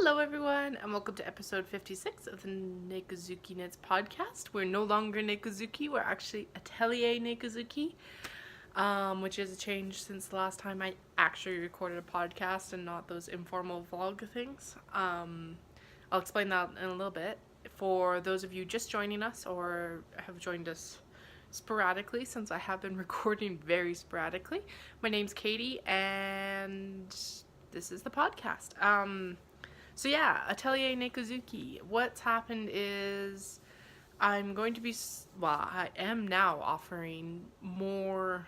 Hello everyone, and welcome to episode 56 of the Nekozuki Knits podcast. We're no longer Nekozuki, we're actually Atelier Nekozuki, which is a change since the last time I actually recorded a podcast and not those informal vlog things. I'll explain that in a little bit. For those of you just joining us or have joined us sporadically, since I have been recording very sporadically, my name's Katie and this is the podcast. So yeah, Atelier Nekozuki. What's happened is I'm going to be, I am now offering more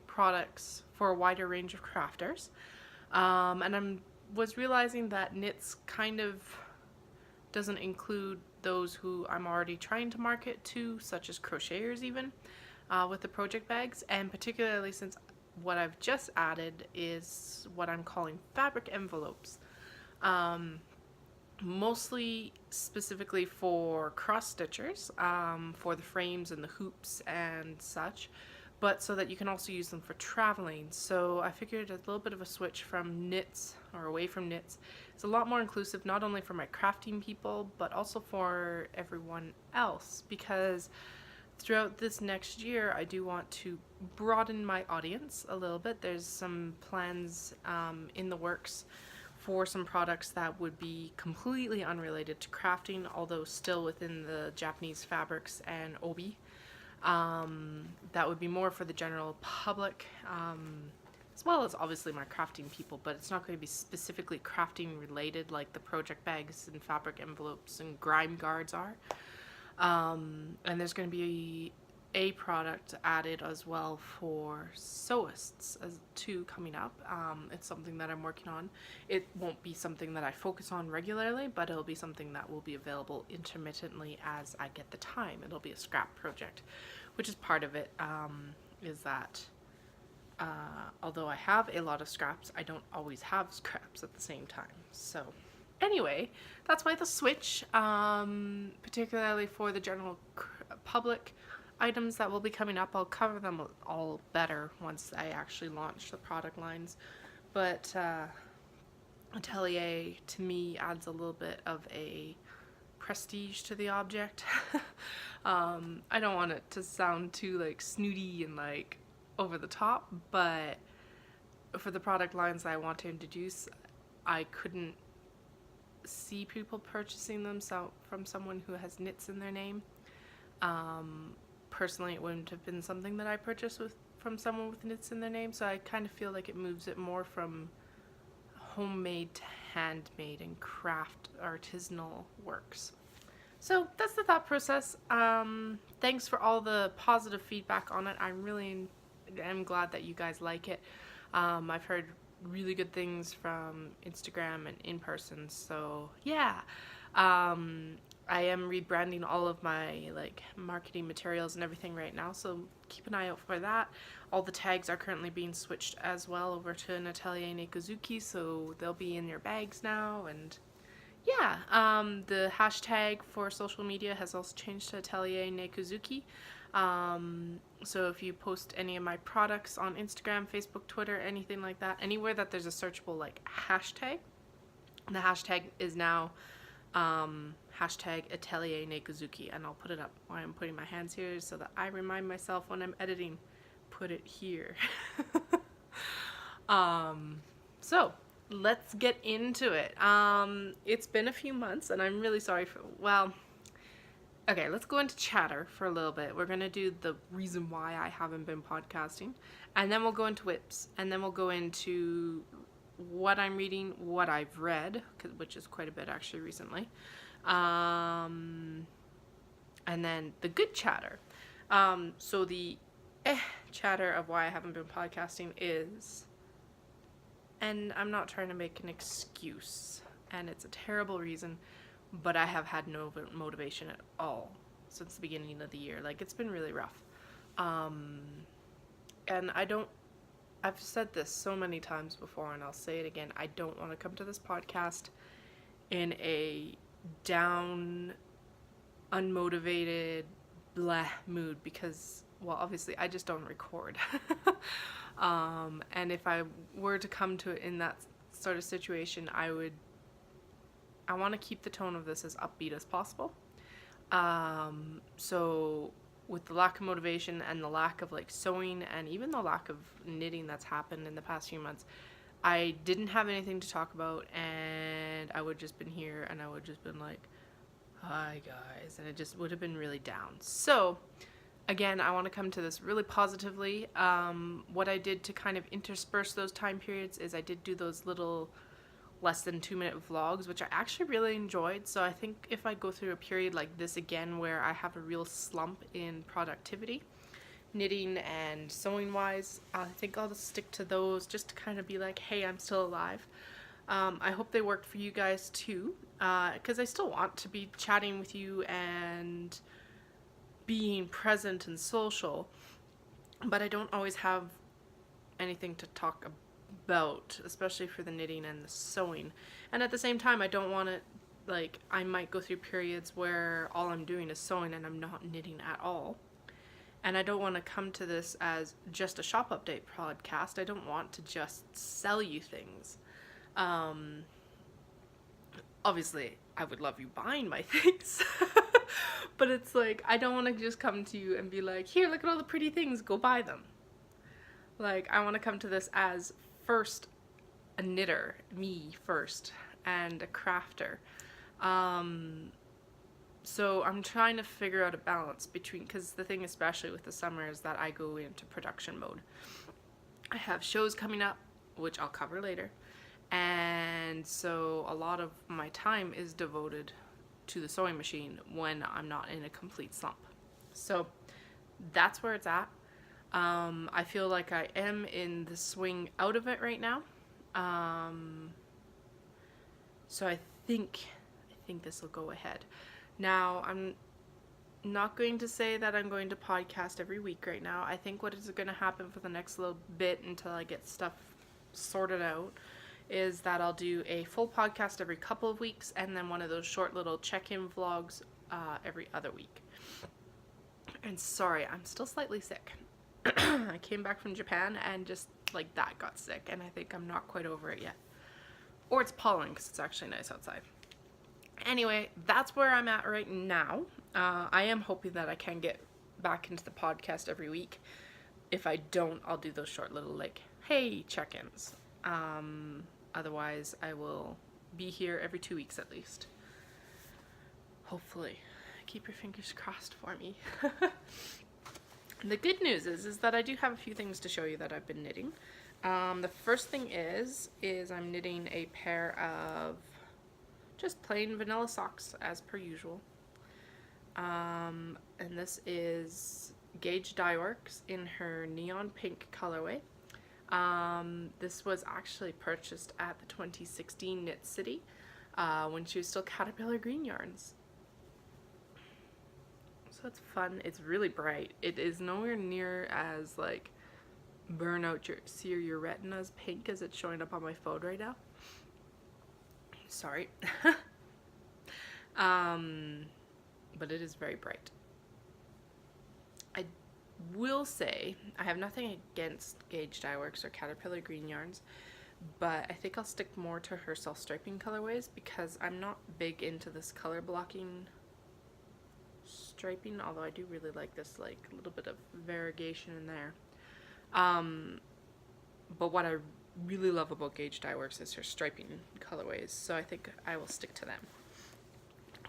products for a wider range of crafters. And was realizing that knits kind of doesn't include those who I'm already trying to market to, such as crocheters even, with the project bags. And particularly since what I've just added is what I'm calling fabric envelopes. Mostly specifically for cross stitchers, for the frames and the hoops and such, but so that you can also use them for traveling. So I figured a little bit of a switch from knits, or away from knits. It's a lot more inclusive, not only for my crafting people, but also for everyone else, because throughout this next year I do want to broaden my audience a little bit. There's some plans in the works for some products that would be completely unrelated to crafting, although still within the Japanese fabrics and obi. That would be more for the general public, as well as obviously my crafting people, but it's not going to be specifically crafting related like the project bags and fabric envelopes and grime guards are. And there's going to be a product added as well for sewists too coming up. It's something that I'm working on. It won't be something that I focus on regularly, but it'll be something that will be available intermittently as I get the time. It'll be a scrap project, which is part of it, is that although I have a lot of scraps, I don't always have scraps at the same time. So anyway, that's why the switch, particularly for the general public items that will be coming up. I'll cover them all better once I actually launch the product lines. But Atelier, to me, adds a little bit of a prestige to the object. I don't want it to sound too like snooty and like over the top, but for the product lines I want to introduce, I couldn't see people purchasing them from someone who has knits in their name. Personally, it wouldn't have been something that I purchased from someone with knits in their name, so I kind of feel like it moves it more from homemade to handmade and craft artisanal works. So that's the thought process. Thanks for all the positive feedback on it. I really am glad that you guys like it. I've heard really good things from Instagram and in person, so yeah. I am rebranding all of my marketing materials and everything right now, so keep an eye out for that. All the tags are currently being switched as well over to an Atelier Nekozuki, so they'll be in your bags now. And yeah, the hashtag for social media has also changed to Atelier Nekozuki. So if you post any of my products on Instagram, Facebook, Twitter, anything like that, anywhere that there's a searchable hashtag, the hashtag is now hashtag Atelier Nekozuki, and I'll put it up while I'm putting my hands here so that I remind myself when I'm editing, put it here. So let's get into it. It's been a few months and I'm really sorry okay, let's go into chatter for a little bit. We're gonna do the reason why I haven't been podcasting, and then we'll go into whips, and then we'll go into what I'm reading, what I've read, which is quite a bit actually recently, and then the good chatter. So the chatter of why I haven't been podcasting is, and I'm not trying to make an excuse, and it's a terrible reason, but I have had no motivation at all since the beginning of the year. It's been really rough. And I've said this so many times before, and I'll say it again. I don't want to come to this podcast in a down, unmotivated, blah mood because, well, obviously I just don't record. And if I were to come to it in that sort of situation, I would I want to keep the tone of this as upbeat as possible. So with the lack of motivation and the lack of like sewing and even the lack of knitting that's happened in the past few months, I didn't have anything to talk about, and I would just been here and I would just been like, hi guys, and it just would have been really down. So again, I want to come to this really positively. What I did to kind of intersperse those time periods is I did do those little less than 2-minute vlogs, which I actually really enjoyed. So I think if I go through a period like this again where I have a real slump in productivity, knitting and sewing wise, I think I'll just stick to those just to kind of be like, hey, I'm still alive. I hope they worked for you guys too, because I still want to be chatting with you and being present and social, but I don't always have anything to talk about, especially for the knitting and the sewing. And at the same time, I don't want it, like, I might go through periods where all I'm doing is sewing and I'm not knitting at all. And I don't want to come to this as just a shop update podcast. I don't want to just sell you things. Obviously, I would love you buying my things. But it's like, I don't want to just come to you and be like, here, look at all the pretty things, go buy them. Like, I want to come to this as first a knitter, me first, and a crafter. So I'm trying to figure out a balance between, because the thing especially with the summer is that I go into production mode. I have shows coming up, which I'll cover later. And so a lot of my time is devoted to the sewing machine when I'm not in a complete slump. So that's where it's at. I feel like I am in the swing out of it right now. So I think this will go ahead. Now, I'm not going to say that I'm going to podcast every week right now. I think what is going to happen for the next little bit until I get stuff sorted out is that I'll do a full podcast every couple of weeks and then one of those short little check-in vlogs every other week. And sorry, I'm still slightly sick. I came back from Japan and just like that got sick, and I think I'm not quite over it yet. Or it's pollen because it's actually nice outside. Anyway, that's where I'm at right now. I am hoping that I can get back into the podcast every week. If I don't, I'll do those short little like, hey, check-ins. Otherwise, I will be here every 2 weeks at least. Hopefully. Keep your fingers crossed for me. The good news is that I do have a few things to show you that I've been knitting. The first thing is I'm knitting a pair of just plain vanilla socks as per usual. And this is Gauge Dye Works in her neon pink colorway. This was actually purchased at the 2016 Knit City when she was still Caterpillar Green Yarns. So it's fun. It's really bright. It is nowhere near as like burn out your retinas pink as it's showing up on my phone right now. Sorry. But it is very bright. I will say I have nothing against Gauge Dye Works or Caterpillar Green Yarns, but I think I'll stick more to her self-striping colorways because I'm not big into this color blocking striping, although I do really like this like little bit of variegation in there. But what I really love about Gauge Dye Works is her striping colorways, so I think I will stick to them.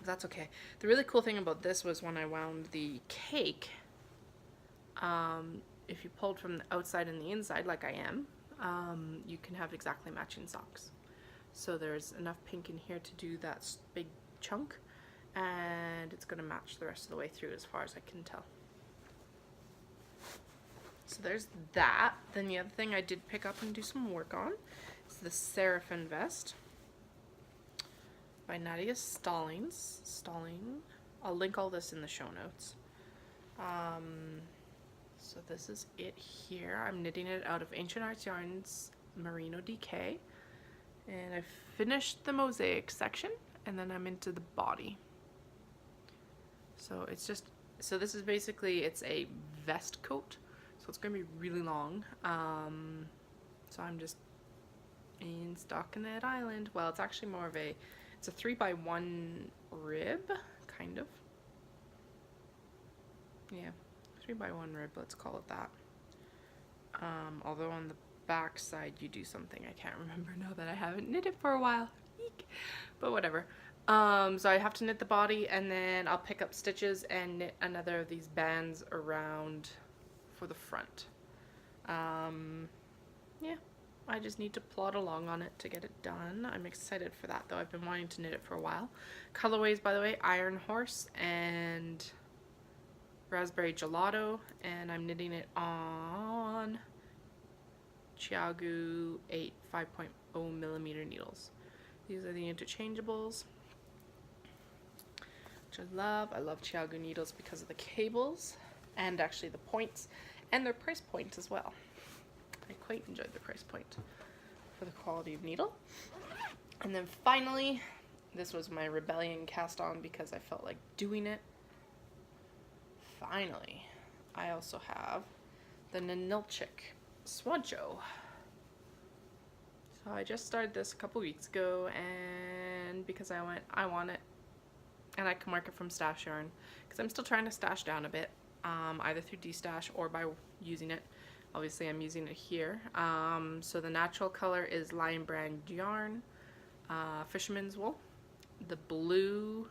That's okay. The really cool thing about this was when I wound the cake, if you pulled from the outside and the inside like I am, you can have exactly matching socks. So there's enough pink in here to do that big chunk, and it's going to match the rest of the way through as far as I can tell. So there's that. Then the other thing I did pick up and do some work on is the Seraphim vest by Nadia Stallings. I'll link all this in the show notes. So this is it here. I'm knitting it out of Ancient Arts Yarns Merino DK. And I've finished the mosaic section, and then I'm into the body. So it's just, so this is basically, it's a vest coat. So it's going to be really long. So I'm just in Stockinette Island. Well, it's actually more of a It's a 3x1 rib, kind of. Yeah, 3x1 rib, let's call it that. Although on the back side you do something I can't remember now that I haven't knit it for a while. Eek. But whatever. So I have to knit the body, and then I'll pick up stitches and knit another of these bands around for the front. Yeah, I just need to plod along on it to get it done. I'm excited for that though. I've been wanting to knit it for a while. Colorways, by the way, Iron Horse and Raspberry Gelato, and I'm knitting it on Chiagu 8 5.0 millimeter needles. These are the interchangeables, which I love. I love Chiagu needles because of the cables and actually the points and their price point as well. I quite enjoyed the price point for the quality of needle. And then finally, this was my Rebellion cast on because I felt like doing it. Finally, I also have the Nanilchik Swancho. So I just started this a couple weeks ago, and because I want it, and I can mark it from stash yarn because I'm still trying to stash down a bit, either through destash or by using it. Obviously I'm using it here. So the natural color is Lion Brand yarn, Fisherman's wool. The blue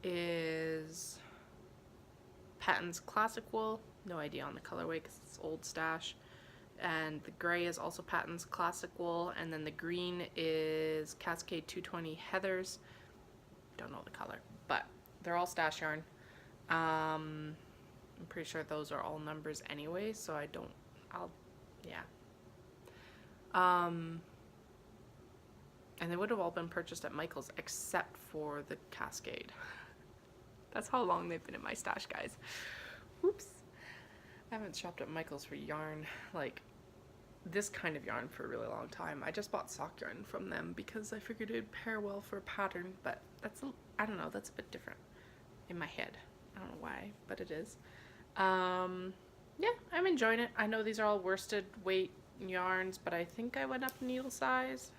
is Patton's Classic Wool. No idea on the colorway because it's old stash. And the gray is also Patton's Classic Wool, and then the green is Cascade 220 Heathers. Don't know the color, but they're all stash yarn. I'm pretty sure those are all numbers anyway, so yeah. And they would have all been purchased at Michael's except for the Cascade. That's how long they've been in my stash, guys. Oops. I haven't shopped at Michael's for yarn, like this kind of yarn, for a really long time. I just bought sock yarn from them because I figured it would pair well for a pattern, but I don't know, that's a bit different in my head. I don't know why, but it is. Yeah, I'm enjoying it. I know these are all worsted weight yarns, but I think I went up needle size.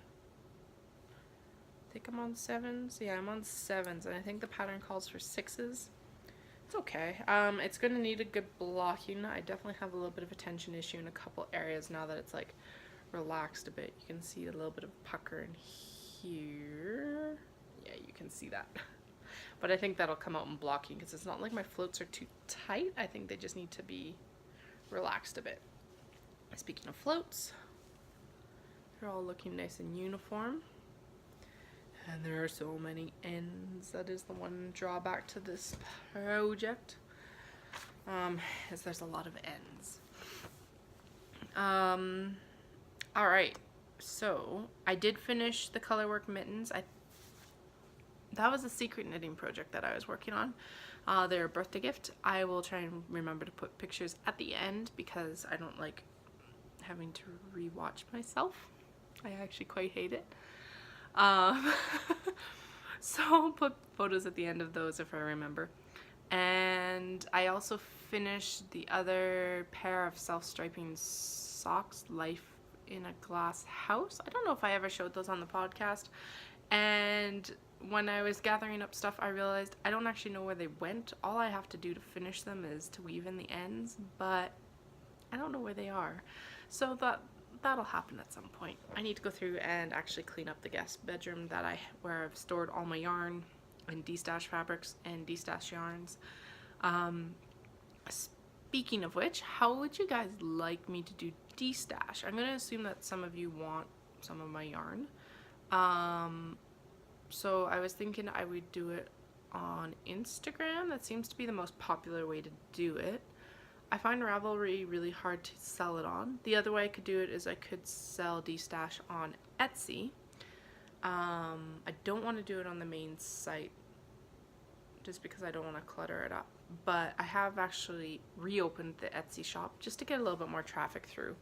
I think I'm on 7s. Yeah, I'm on 7s, and I think the pattern calls for 6s. It's okay. It's going to need a good blocking. I definitely have a little bit of a tension issue in a couple areas now that it's like relaxed a bit. You can see a little bit of pucker in here. Yeah, you can see that. But I think that'll come out in blocking because it's not like my floats are too tight. I think they just need to be relaxed a bit. Speaking of floats, they're all looking nice and uniform. And there are so many ends. That is the one drawback to this project, is there's a lot of ends. Alright, so I did finish the colorwork mittens. That was a secret knitting project that I was working on. They're a birthday gift. I will try and remember to put pictures at the end because I don't like having to rewatch myself. I actually quite hate it. So I'll put photos at the end of those if I remember. And I also finished the other pair of self-striping socks, Life in a Glass House. I don't know if I ever showed those on the podcast. And when I was gathering up stuff, I realized I don't actually know where they went. All I have to do to finish them is to weave in the ends, but I don't know where they are. So that'll happen at some point. I need to go through and actually clean up the guest bedroom where I've stored all my yarn and destash fabrics and destash yarns. Speaking of which, how would you guys like me to do destash? I'm going to assume that some of you want some of my yarn. So I was thinking I would do it on Instagram. That seems to be the most popular way to do it. I find Ravelry really hard to sell it on. The other way I could do it is I could sell destash on Etsy. I don't want to do it on the main site just because I don't want to clutter it up. But I have actually reopened the Etsy shop just to get a little bit more traffic through.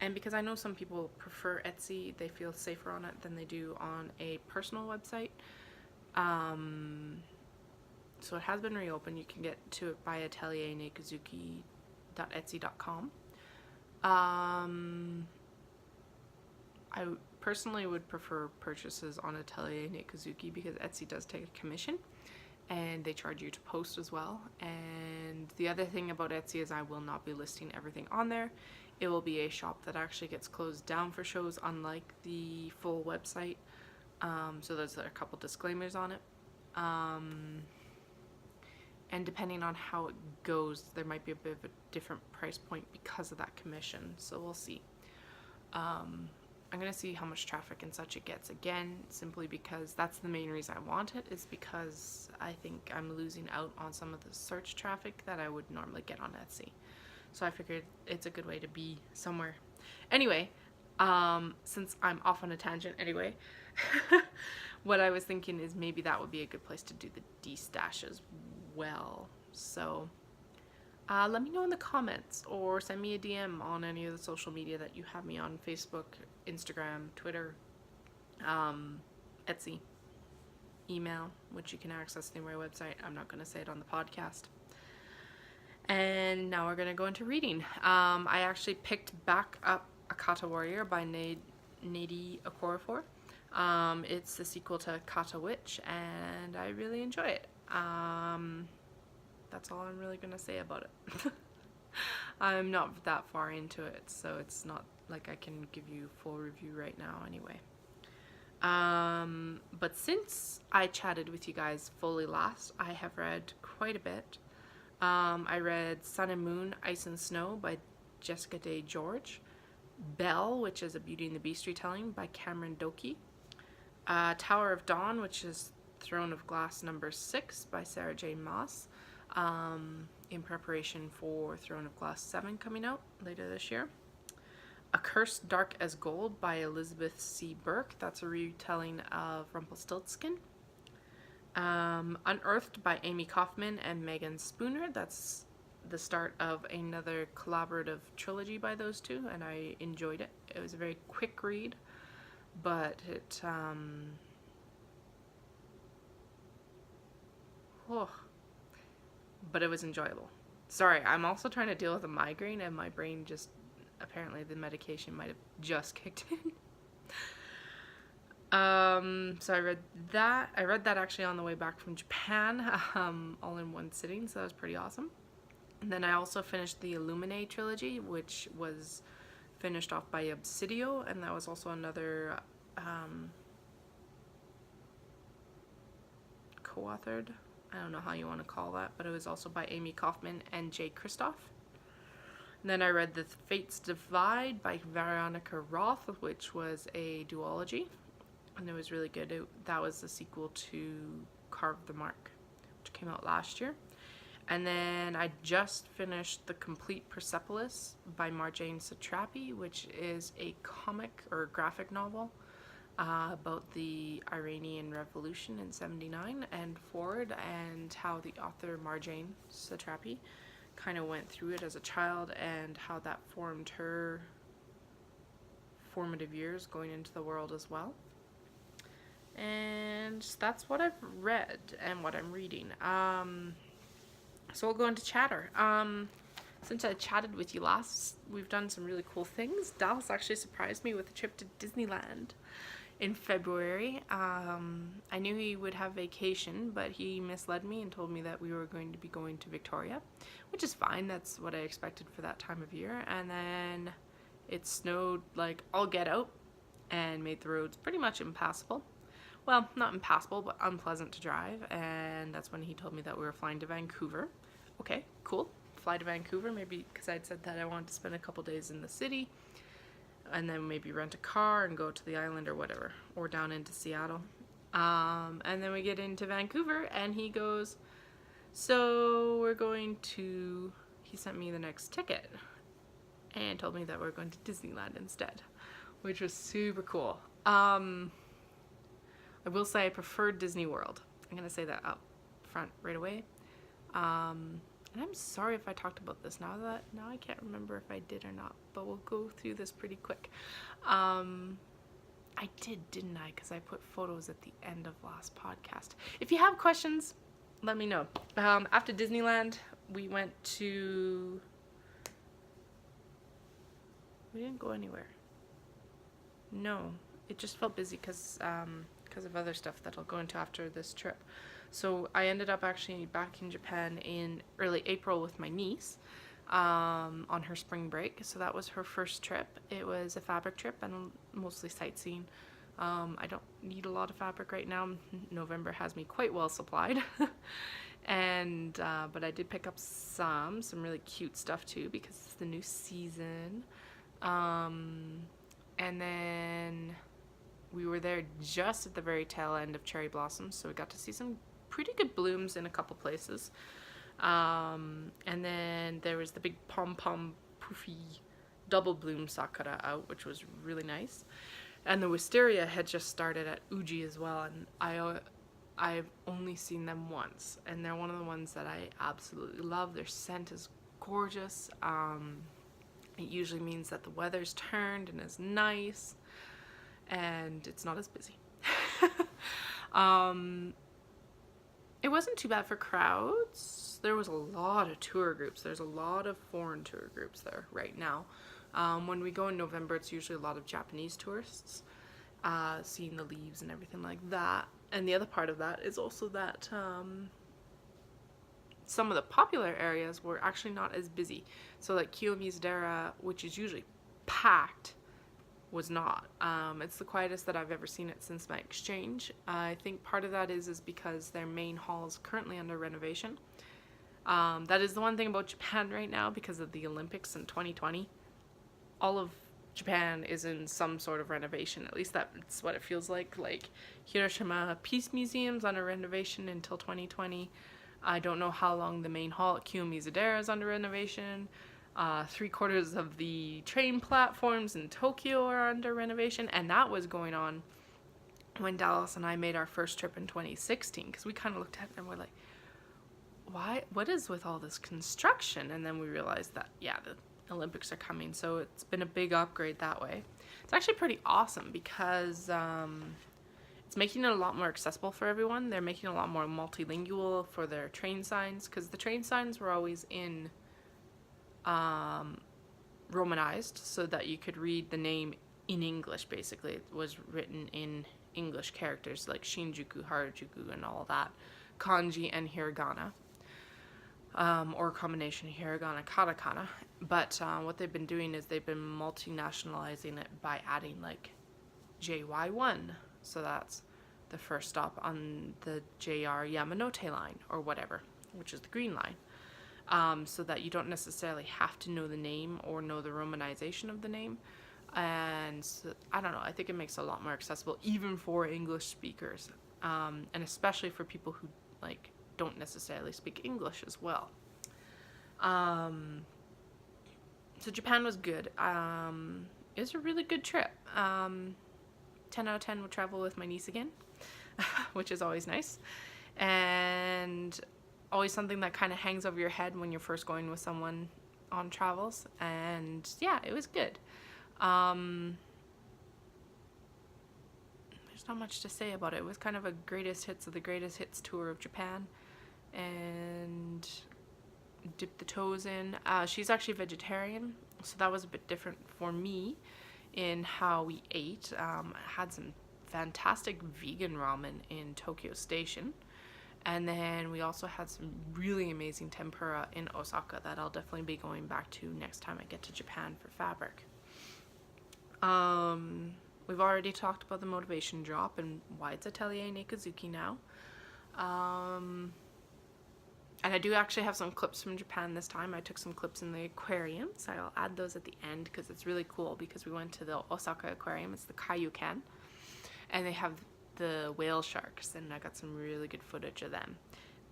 And because I know some people prefer Etsy, they feel safer on it than they do on a personal website. So it has been reopened. You can get to it by Atelier Nekozuki.etsy.com. I personally would prefer purchases on Atelier Nekozuki because Etsy does take a commission and they charge you to post as well. And the other thing about Etsy is I will not be listing everything on there. It will be a shop that actually gets closed down for shows, unlike the full website. So there's a couple disclaimers on it. And depending on how it goes, there might be a bit of a different price point because of that commission. So we'll see. I'm going to see how much traffic and such it gets again, simply because that's the main reason I want it, is because I think I'm losing out on some of the search traffic that I would normally get on Etsy. So I figured it's a good way to be somewhere. Anyway, since I'm off on a tangent anyway, what I was thinking is maybe that would be a good place to do the de-stash as well. So let me know in the comments or send me a DM on any of the social media that you have me on: Facebook, Instagram, Twitter, Etsy, email, which you can access through my website. I'm not going to say it on the podcast. And now we're going to go into reading. I actually picked back up Akata Warrior by Nadi Okorafor. It's the sequel to Kata Witch, and I really enjoy it. That's all I'm really gonna say about it. I'm not that far into it, so it's not like I can give you a full review right now anyway. But since I chatted with you guys fully last, I have read quite a bit. I read Sun and Moon, Ice and Snow by Jessica Day George, Belle, which is a Beauty and the Beast retelling by Cameron Doki, Tower of Dawn, which is Throne of Glass number 6 by Sarah J. Maas, in preparation for Throne of Glass 7 coming out later this year. A Curse Dark as Gold by Elizabeth C. Burke, that's a retelling of Rumpelstiltskin. Unearthed by Amy Kaufman and Megan Spooner, that's the start of another collaborative trilogy by those two, and I enjoyed it. It was a very quick read, but it but it was enjoyable. Sorry, I'm also trying to deal with a migraine, and my brain just, apparently the medication might have just kicked in. So I read that. I read that actually on the way back from Japan, all in one sitting, so that was pretty awesome. And then I also finished the Illuminae trilogy, which was finished off by Obsidio, and that was also another co-authored. I don't know how you want to call that, but it was also by Amy Kaufman and Jay Kristoff. And then I read The Fates Divide by Veronica Roth, which was a duology, and it was really good. That was the sequel to Carve the Mark, which came out last year. And then I just finished The Complete Persepolis by Marjane Satrapi, which is a comic or graphic novel about the Iranian Revolution in '79 and forward, and how the author Marjane Satrapi kind of went through it as a child and how that formed her formative years going into the world as well. And that's what I've read and what I'm reading. So we'll go into chatter. Since I chatted with you last, we've done some really cool things. Dallas actually surprised me with a trip to Disneyland in February. I knew he would have vacation, but he misled me and told me that we were going to be going to Victoria, which is fine. That's what I expected for that time of year. And then it snowed like all get out and made the roads pretty much impassable. Well, not impassable, but unpleasant to drive. And that's when he told me that we were flying to Vancouver. Okay, cool. Fly to Vancouver, maybe because I'd said that I wanted to spend a couple days in the city, and then maybe rent a car and go to the island or whatever, or down into Seattle. And then we get into Vancouver, and he goes, so we're going to, he sent me the next ticket and told me that we're going to Disneyland instead, which was super cool. I will say I prefer Disney World. I'm going to say that up front right away. And I'm sorry if I talked about this now I can't remember if I did or not, but we'll go through this pretty quick. I did, didn't I? Because I put photos at the end of last podcast. If you have questions, let me know. After Disneyland, we went to... We didn't go anywhere. No. it just felt busy because of other stuff that I'll go into after this trip. So I ended up actually back in Japan in early April with my niece on her spring break. So that was her first trip. It was a fabric trip and mostly sightseeing. I don't need a lot of fabric right now. November has me quite well supplied. And but I did pick up some really cute stuff too because it's the new season. And then we were there just at the very tail end of cherry blossoms, so we got to see some pretty good blooms in a couple places. And then there was the big pom-pom poofy double bloom sakura out, which was really nice. And the wisteria had just started at Uji as well, and I've only seen them once, and they're one of the ones that I absolutely love. Their scent is gorgeous. It usually means that the weather's turned and is nice, and it's not as busy. It wasn't too bad for crowds. There was a lot of tour groups. There's a lot of foreign tour groups there right now. When we go in November, it's usually a lot of Japanese tourists, seeing the leaves and everything like that. And the other part of that is also that some of the popular areas were actually not as busy. So like Kiyomizu-dera, which is usually packed, was not. It's the quietest that I've ever seen it since my exchange. I think part of that is because their main hall is currently under renovation. That is the one thing about Japan right now because of the Olympics in 2020. All of Japan is in some sort of renovation. At least that's what it feels like. Like Hiroshima Peace Museum's under renovation until 2020. I don't know how long the main hall at Kiyomizu-dera is under renovation. 3/4 of the train platforms in Tokyo are under renovation, and that was going on when Dallas and I made our first trip in 2016, because we kind of looked at it and we're like, what is with all this construction? And then we realized that, yeah, the Olympics are coming, so it's been a big upgrade that way. It's actually pretty awesome because it's making it a lot more accessible for everyone. They're making it a lot more multilingual for their train signs, because the train signs were always in Romanized so that you could read the name in English. Basically, it was written in English characters like Shinjuku, Harajuku, and all that, kanji and hiragana, or a combination of hiragana, katakana. But what they've been doing is they've been multinationalizing it by adding like JY1, so that's the first stop on the JR Yamanote line or whatever, which is the green line. So that you don't necessarily have to know the name or know the romanization of the name. And so, I don't know, I think it makes it a lot more accessible even for English speakers, and especially for people who like don't necessarily speak English as well. So Japan was good. It was a really good trip. 10 out of 10 would travel with my niece again, which is always nice. And always something that kind of hangs over your head when you're first going with someone on travels. And yeah, it was good. There's not much to say about it. It was kind of a greatest hits of the greatest hits tour of Japan, and dipped the toes in. She's actually vegetarian, so that was a bit different for me in how we ate. Had some fantastic vegan ramen in Tokyo Station. And then we also had some really amazing tempura in Osaka that I'll definitely be going back to next time I get to Japan for fabric. We've already talked about the motivation drop and why it's Atelier Nekozuki now. And I do actually have some clips from Japan this time. I took some clips in the aquarium, so I'll add those at the end because it's really cool, because we went to the Osaka Aquarium. It's the Kaiyukan, and they have the whale sharks, and I got some really good footage of them.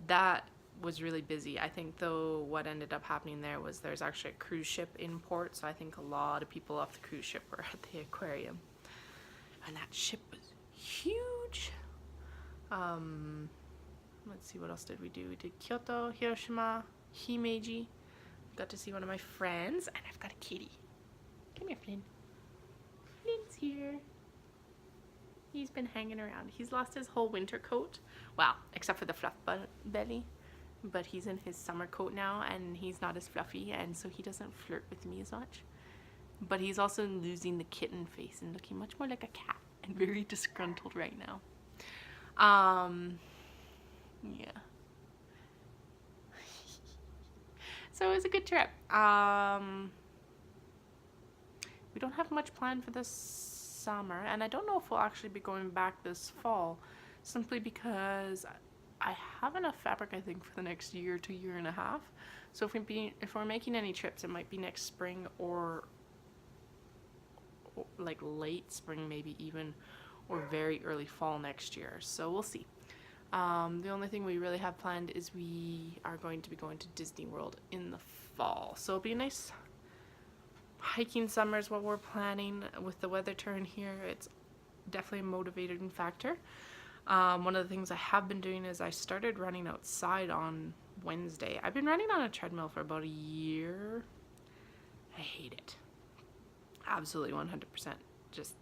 That was really busy. I think though what ended up happening there was there's actually a cruise ship in port, so I think a lot of people off the cruise ship were at the aquarium, and that ship was huge. Let's see, what else did we do? We did Kyoto, Hiroshima, Himeji. Got to see one of my friends, and I've got a kitty. Come here, Flynn. Flynn's here. He's been hanging around. He's lost his whole winter coat. Well, except for the fluff belly. But he's in his summer coat now, and he's not as fluffy, and so he doesn't flirt with me as much. But he's also losing the kitten face and looking much more like a cat. and very disgruntled right now. Yeah. So it was a good trip. We don't have much planned for this summer, and I don't know if we'll actually be going back this fall, simply because I have enough fabric, I think, for the next year to year and a half. So if we're making any trips, it might be next spring or like late spring, maybe even, or very early fall next year. So we'll see. The only thing we really have planned is we are going to be going to Disney World in the fall. So it'll be a nice hiking summer is what we're planning. With the weather turn here, it's definitely a motivating factor. One of the things I have been doing is I started running outside on Wednesday. I've been running on a treadmill for about a year. I hate it. Absolutely 100%. Just,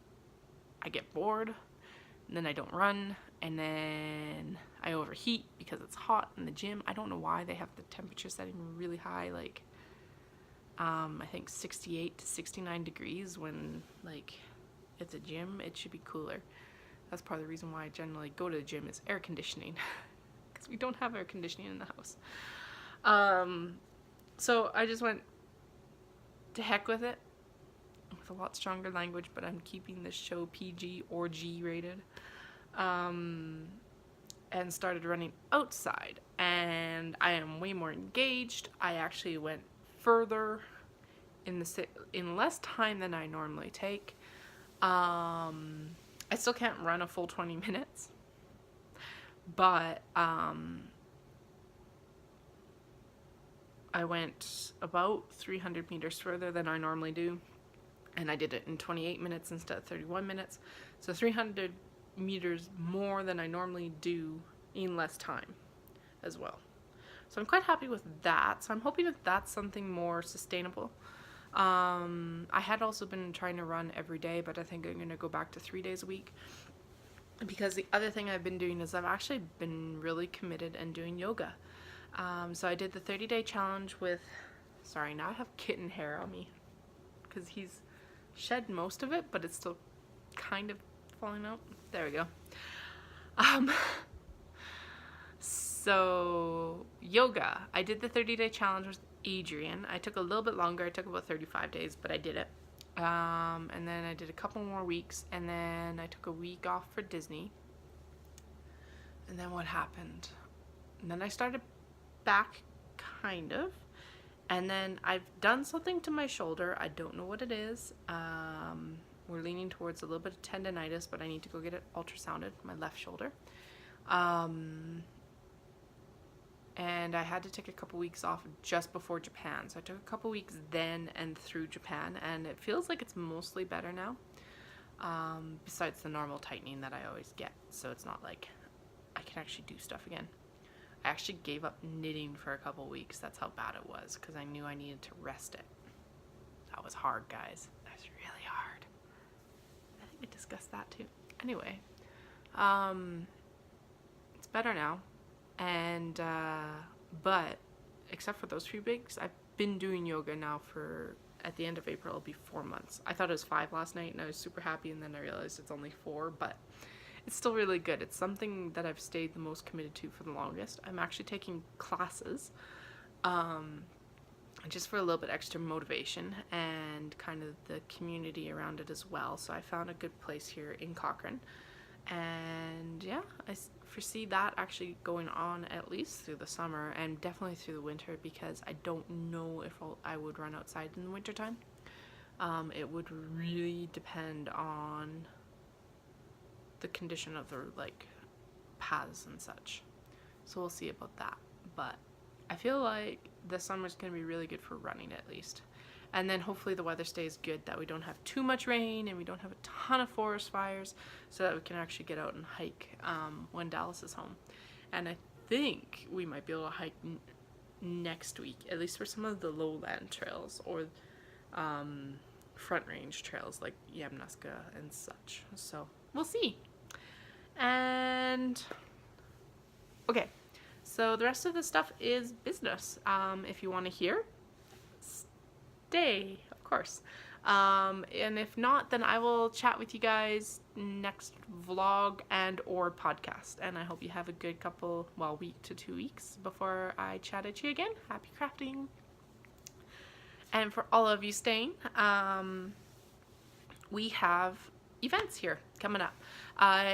I get bored, and then I don't run, and then I overheat because it's hot in the gym. I don't know why they have the temperature setting really high, like I think 68 to 69 degrees when like it's a gym. It should be cooler. That's part of the reason why I generally go to the gym is air conditioning, because we don't have air conditioning in the house. So I just went to heck with it, with a lot stronger language, but I'm keeping this show PG or G rated, and started running outside, and I am way more engaged. I actually went further in less time than I normally take. I still can't run a full 20 minutes, but I went about 300 meters further than I normally do, and I did it in 28 minutes instead of 31 minutes, so 300 meters more than I normally do in less time as well. So I'm quite happy with that. So I'm hoping that that's something more sustainable. I had also been trying to run every day, but I think I'm going to go back to 3 days a week, because the other thing I've been doing is I've actually been really committed and doing yoga. So I did the 30-day challenge with, sorry, now I have kitten hair on me because he's shed most of it, but it's still kind of falling out. There we go. So yoga, I did the 30-day challenge with Adrian. I took a little bit longer. I took about 35 days, but I did it. And then I did a couple more weeks, and then I took a week off for Disney. And then what happened? And then I started back, kind of. And then I've done something to my shoulder. I don't know what it is. We're leaning towards a little bit of tendonitis, but I need to go get it ultrasounded, my left shoulder. And I had to take a couple weeks off just before Japan. So I took a couple weeks then and through Japan, and it feels like it's mostly better now, besides the normal tightening that I always get. So it's not like I can actually do stuff again. I actually gave up knitting for a couple weeks. That's how bad it was, because I knew I needed to rest it. That was hard, guys. That was really hard. I think we discussed that too. Anyway, it's better now. And, but except for those few weeks, I've been doing yoga now for, at the end of April, it'll be 4 months. I thought it was 5 last night, and I was super happy, and then I realized it's only 4, but it's still really good. It's something that I've stayed the most committed to for the longest. I'm actually taking classes, just for a little bit extra motivation and kind of the community around it as well. So I found a good place here in Cochrane. And yeah, I foresee that actually going on at least through the summer, and definitely through the winter, because I don't know if I would run outside in the wintertime. It would really depend on the condition of the like paths and such. So we'll see about that. But I feel like this summer's going to be really good for running at least. And then hopefully the weather stays good, that we don't have too much rain and we don't have a ton of forest fires, so that we can actually get out and hike when Dallas is home. And I think we might be able to hike next week, at least for some of the lowland trails or front range trails like Yamnuska and such. So we'll see. And okay, so the rest of the stuff is business. If you want to hear, stay, of course. And if not, then I will chat with you guys next vlog and or podcast. And I hope you have a good week to 2 weeks before I chat at you again. Happy crafting. And for all of you staying, we have events here coming up.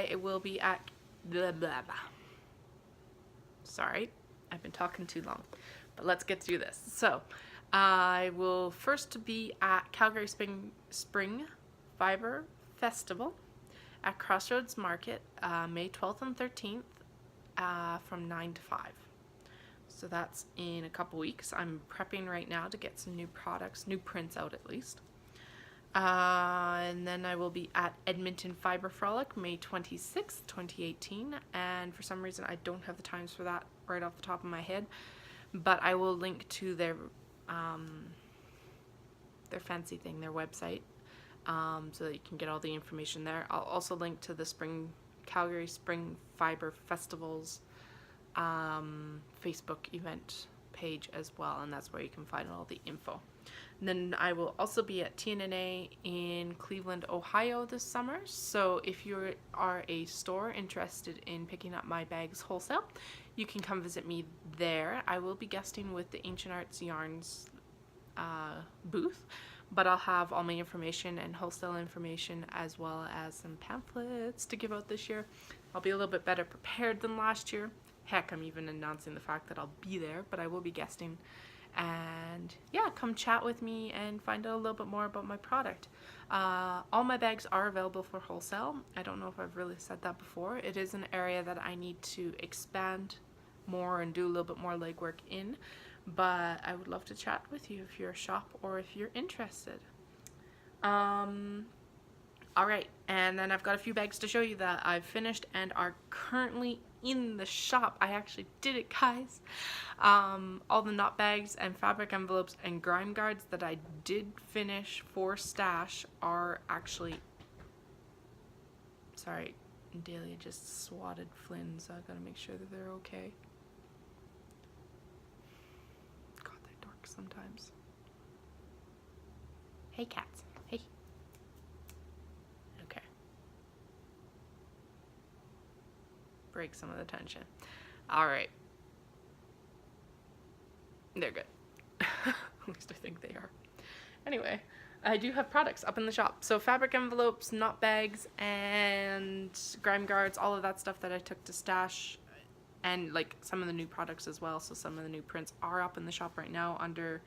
It will be at blah, blah, blah. Sorry, I've been talking too long, but let's get through this. So I will first be at Calgary Spring Fiber Festival at Crossroads Market, May 12th and 13th from 9 to 5. So that's in a couple weeks. I'm prepping right now to get some new products, new prints out at least. And then I will be at Edmonton Fiber Frolic, May 26th, 2018. And for some reason, I don't have the times for that right off the top of my head. But I will link to their fancy thing, their website, so that you can get all the information there. I'll also link to the Calgary Spring Fiber Festival's Facebook event page as well, and that's where you can find all the info. And then I will also be at TNNA in Cleveland, Ohio this summer. So if you are a store interested in picking up my bags wholesale, you can come visit me there. I will be guesting with the Ancient Arts Yarns booth, but I'll have all my information and wholesale information as well as some pamphlets to give out this year. I'll be a little bit better prepared than last year. Heck, I'm even announcing the fact that I'll be there, but I will be guesting. And yeah, come chat with me and find out a little bit more about my product. All my bags are available for wholesale. I don't know if I've really said that before. It is an area that I need to expand more and do a little bit more legwork in, but I would love to chat with you if you're a shop or if you're interested. Alright, and then I've got a few bags to show you that I've finished and are currently in the shop. I actually did it, guys. All the knot bags and fabric envelopes and grime guards that I did finish for stash are actually... Sorry, Dahlia just swatted Flynn, so I gotta make sure that they're okay. God, they're dorks sometimes. Hey, cats. Hey. Okay. Break some of the tension. Alright. They're good. At least I think they are. Anyway, I do have products up in the shop. So fabric envelopes, knot bags, and grime guards, all of that stuff that I took to stash, and like some of the new products as well. So some of the new prints are up in the shop right now under,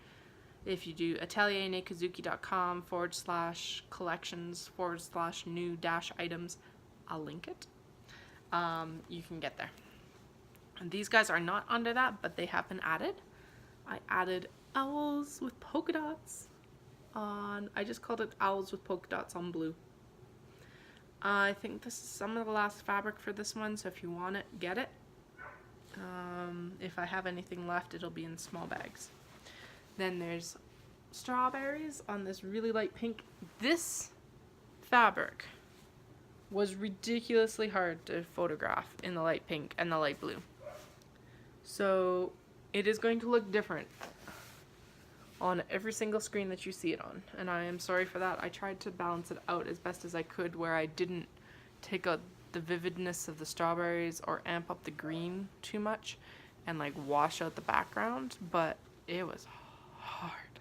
if you do ateliernekozuki.com/collections/new-items, I'll link it. You can get there. And these guys are not under that, but they have been added. I added owls with polka dots on, I just called it owls with polka dots on blue. I think this is some of the last fabric for this one, so if you want it, get it. If I have anything left, it'll be in small bags. Then there's strawberries on this really light pink. This fabric was ridiculously hard to photograph in the light pink and the light blue. So it is going to look different on every single screen that you see it on, and I am sorry for that. I tried to balance it out as best as I could where I didn't take out the vividness of the strawberries or amp up the green too much and like wash out the background, but it was hard.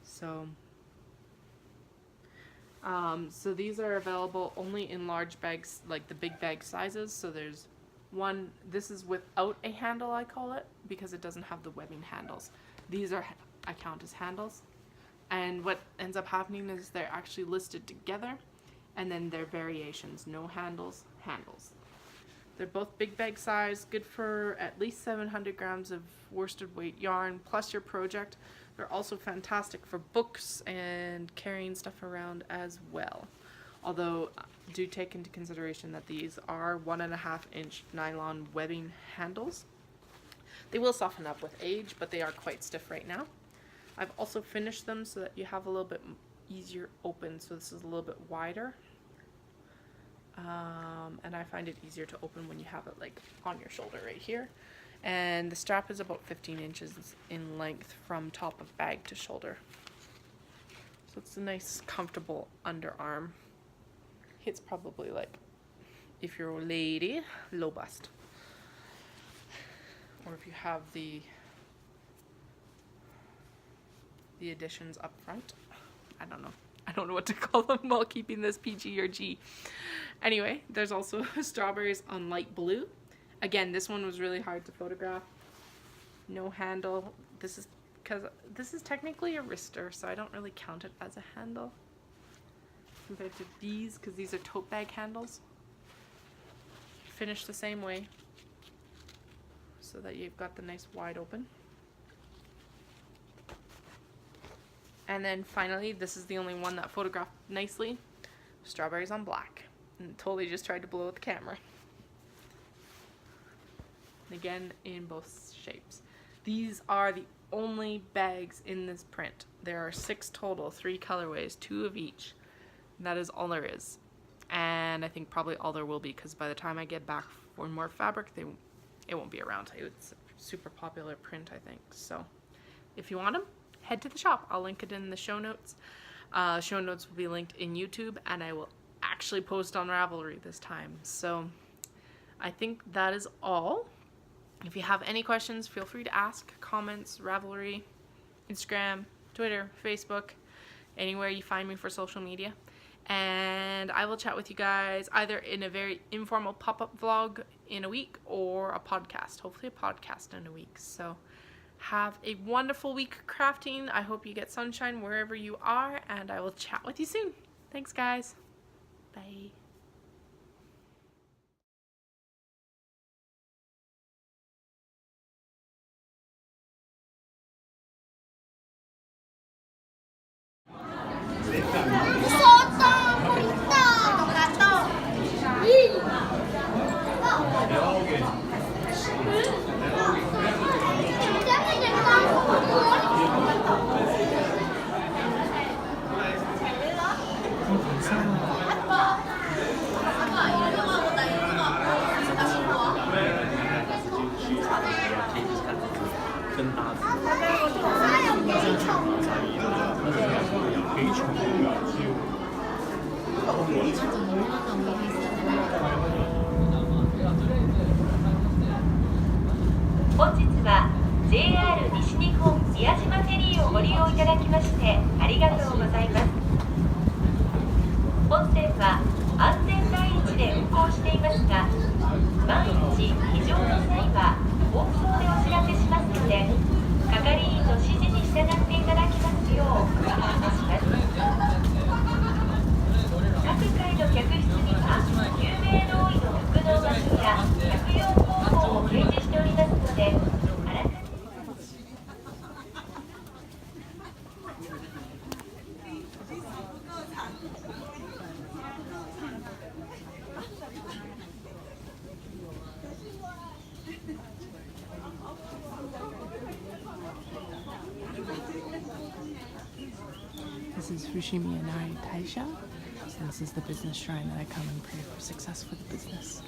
So so these are available only in large bags, like the big bag sizes. So there's one, this is without a handle, I call it, because it doesn't have the webbing handles. These are, I count as handles. And what ends up happening is they're actually listed together, and then they're variations, no handles, handles. They're both big bag size, good for at least 700 grams of worsted weight yarn, plus your project. They're also fantastic for books and carrying stuff around as well. Although, do take into consideration that these are 1.5-inch nylon webbing handles. They will soften up with age, but they are quite stiff right now. I've also finished them so that you have a little bit easier open, so this is a little bit wider. And I find it easier to open when you have it like on your shoulder right here. And the strap is about 15 inches in length from top of bag to shoulder. So it's a nice, comfortable underarm. It's probably like, if you're a lady, low bust. Or if you have the additions up front. I don't know. I don't know what to call them while keeping this PG or G. Anyway, there's also strawberries on light blue. Again, this one was really hard to photograph. No handle. This is because this is technically a wrister, so I don't really count it as a handle compared to these, because these are tote bag handles. Finished the same way so that you've got the nice wide open. And then finally, this is the only one that photographed nicely. Strawberries on black. And totally just tried to blow out the camera. And again, in both shapes. These are the only bags in this print. There are 6 total, 3 colorways, 2 of each. That is all there is. And I think probably all there will be, because by the time I get back for more fabric, it won't be around. It's a super popular print, I think. So if you want them, head to the shop. I'll link it in the show notes. Show notes will be linked in YouTube, and I will actually post on Ravelry this time. So I think that is all. If you have any questions, feel free to ask. Comments, Ravelry, Instagram, Twitter, Facebook, anywhere you find me for social media. And I will chat with you guys either in a very informal pop-up vlog in a week or a podcast. Hopefully a podcast in a week. So have a wonderful week crafting. I hope you get sunshine wherever you are, and I will chat with you soon. Thanks, guys. Bye.本日は JR 西日本宮島フェリーをご利用いただきましてありがとうございます。本線は安全第一で運行していますが、万一異常の際は放送でお知らせしますので、係員の指示に従っていただきますようお願いいたします。各階の客室には救命胴衣の服の場所や着用方法を掲示しておりますので、あらかじめThis is Fushimi Inari Taisha. So this is the business shrine that I come and pray for success for the business.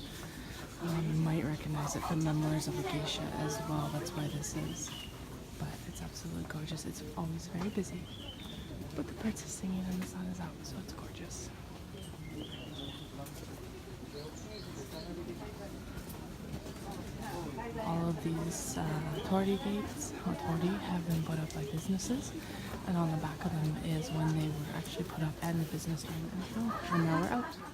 You might recognize it from Memoirs of a Geisha as well. That's why this is. But it's absolutely gorgeous. It's always very busy. But the birds are singing and the sun is out, so it's gorgeous. All of these torii gates, or torii, have been put up by businesses, and on the back of them is when they were actually put up and the business ran. And now we're out.